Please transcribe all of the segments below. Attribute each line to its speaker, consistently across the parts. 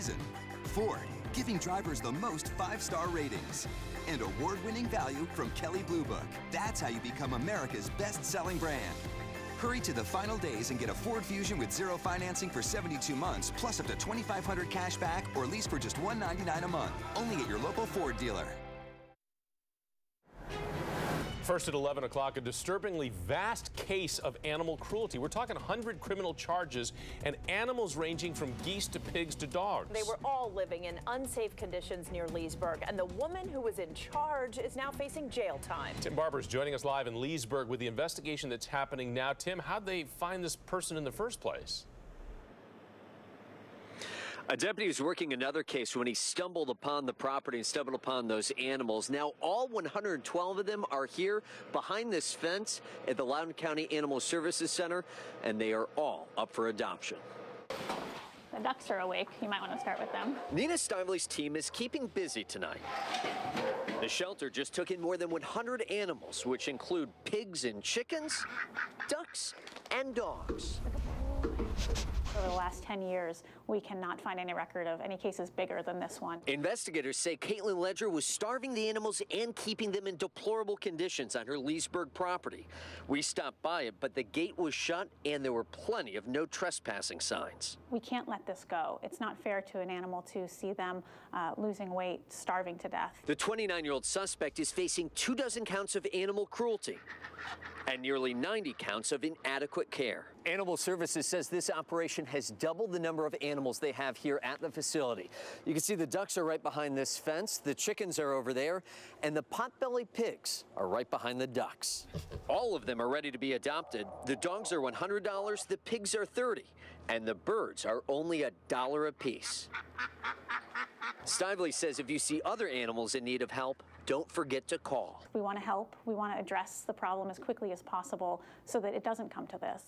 Speaker 1: season. Ford, giving drivers the most 5-star ratings. And award-winning value from Kelley Blue Book. That's how you become America's best-selling brand. Hurry to the final days and get a Ford Fusion with zero financing for 72 months, plus up to $2,500 cash back or lease for just $199 a month. Only at your local Ford dealer.
Speaker 2: First at 11 o'clock, a disturbingly vast case of animal cruelty. We're talking 100 criminal charges and animals ranging from geese to pigs to dogs.
Speaker 3: They were all living in unsafe conditions near Leesburg, and the woman who was in charge is now facing jail time.
Speaker 2: Tim Barber is joining us live in Leesburg with the investigation that's happening now. Tim, how'd they find this person in the first place?
Speaker 4: A deputy was working another case when he stumbled upon the property and stumbled upon those animals. Now, all 112 of them are here behind this fence at the Loudoun County Animal Services Center, and they are all up for adoption.
Speaker 5: The ducks are awake. You might want to start with them.
Speaker 4: Nina Stively's team is keeping busy tonight. The shelter just took in more than 100 animals, which include pigs and chickens, ducks, and dogs.
Speaker 5: Over the last 10 years, we cannot find any record of any cases bigger than this one.
Speaker 4: Investigators say Caitlin Ledger was starving the animals and keeping them in deplorable conditions on her Leesburg property. We stopped by it, but the gate was shut and there were plenty of no trespassing signs.
Speaker 5: We can't let this go. It's not fair to an animal to see them losing weight, starving to death.
Speaker 4: The 29-year-old suspect is facing 24 counts of animal cruelty and nearly 90 counts of inadequate care. Animal Services says this operation has doubled the number of animals they have here at the facility. You can see the ducks are right behind this fence, the chickens are over there, and the potbelly pigs are right behind the ducks. All of them are ready to be adopted. The dogs are $100, the pigs are $30, and the birds are only $1 a piece. Stively says if you see other animals in need of help, don't forget to call.
Speaker 5: We want to help. We want to address the problem as quickly as possible so that it doesn't come to this.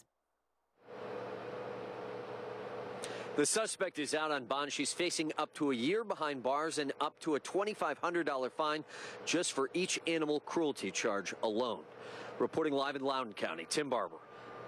Speaker 4: The suspect is out on bond. She's facing up to a year behind bars and up to a $2,500 fine just for each animal cruelty charge alone. Reporting live in Loudoun County, Tim Barber,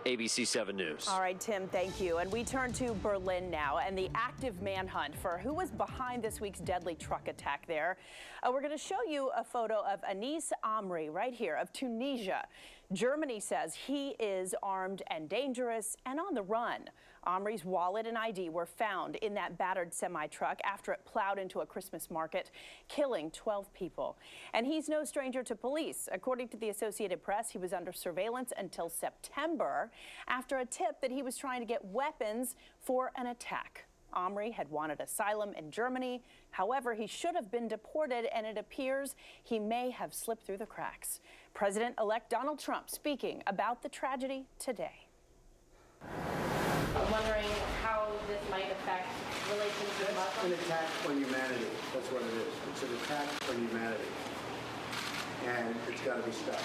Speaker 4: ABC 7 News.
Speaker 3: All right, Tim, thank you. And we turn to Berlin now and the active manhunt for who was behind this week's deadly truck attack there. We're going to show you a photo of Anis Amri right here of Tunisia. Germany says he is armed and dangerous and on the run. Amri's wallet and ID were found in that battered semi-truck after it plowed into a Christmas market, killing 12 people. And he's no stranger to police. According to the Associated Press, he was under surveillance until September after a tip that he was trying to get weapons for an attack. Amri had wanted asylum in Germany. However, he should have been deported, and it appears he may have slipped through the cracks. President-elect Donald Trump speaking about the tragedy today.
Speaker 6: I'm wondering how this might affect relations with Muslims.
Speaker 7: It's an attack on humanity. That's what it is. It's an attack on humanity. And it's got to be stopped.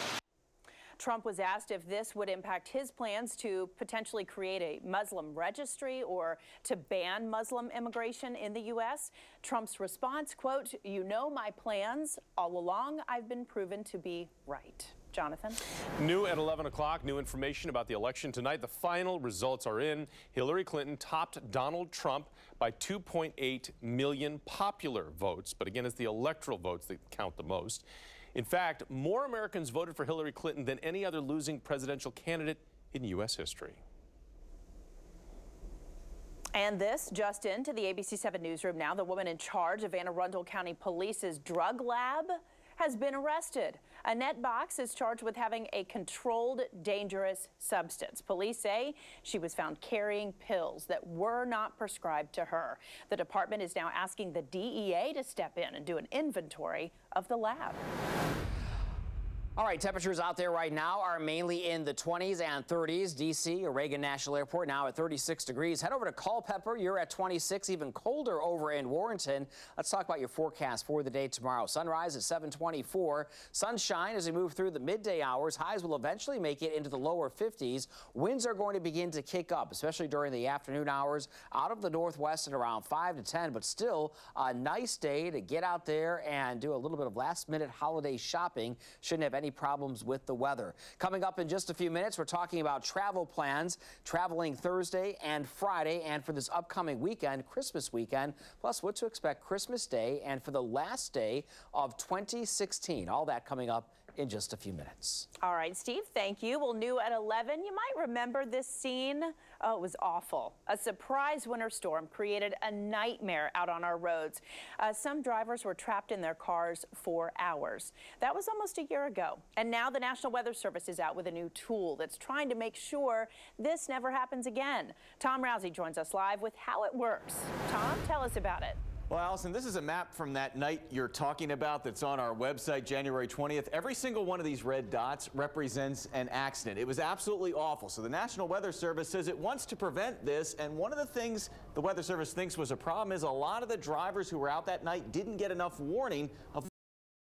Speaker 3: Trump was asked if this would impact his plans to potentially create a Muslim registry or to ban Muslim immigration in the U.S. Trump's response, quote, "You know my plans. All along, I've been proven to be right." Jonathan?
Speaker 2: New at 11 o'clock, new information about the election tonight. The final results are in. Hillary Clinton topped Donald Trump by 2.8 million popular votes. But again, it's the electoral votes that count the most. In fact, more Americans voted for Hillary Clinton than any other losing presidential candidate in U.S. history.
Speaker 3: And this just into the ABC 7 newsroom now. The woman in charge of Anne Arundel County Police's drug lab has been arrested. Annette Box is charged with having a controlled dangerous substance. Police say she was found carrying pills that were not prescribed to her. The department is now asking the DEA to step in and do an inventory of the lab.
Speaker 8: All right, temperatures out there right now are mainly in the 20s and 30s. D.C. or Reagan National Airport now at 36 degrees. Head over to Culpeper. You're at 26, even colder over in Warrenton. Let's talk about your forecast for the day tomorrow. Sunrise at 7:24. Sunshine as we move through the midday hours. Highs will eventually make it into the lower 50s. Winds are going to begin to kick up, especially during the afternoon hours out of the northwest at around 5 to 10. But still a nice day to get out there and do a little bit of last-minute holiday shopping. Shouldn't have any any problems with the weather. Coming up in just a few minutes, we're talking about travel plans, traveling Thursday and Friday, and for this upcoming weekend, Christmas weekend, plus what to expect Christmas Day and for the last day of 2016. All that coming up in just a few minutes.
Speaker 3: All right, Steve, thank you. Well, new at 11, you might remember this scene. Oh, it was awful. A surprise winter storm created a nightmare out on our roads. Some drivers were trapped in their cars for hours. That was almost a year ago. And now the National Weather Service is out with a new tool that's trying to make sure this never happens again. Tom Rousey joins us live with how it works. Tom, tell us about it.
Speaker 9: Well, Allison, this is a map from that night you're talking about that's on our website, January 20th. Every single one of these red dots represents an accident. It was absolutely awful. So the National Weather Service says it wants to prevent this. And one of the things the Weather Service thinks was a problem is a lot of the drivers who were out that night didn't get enough warning of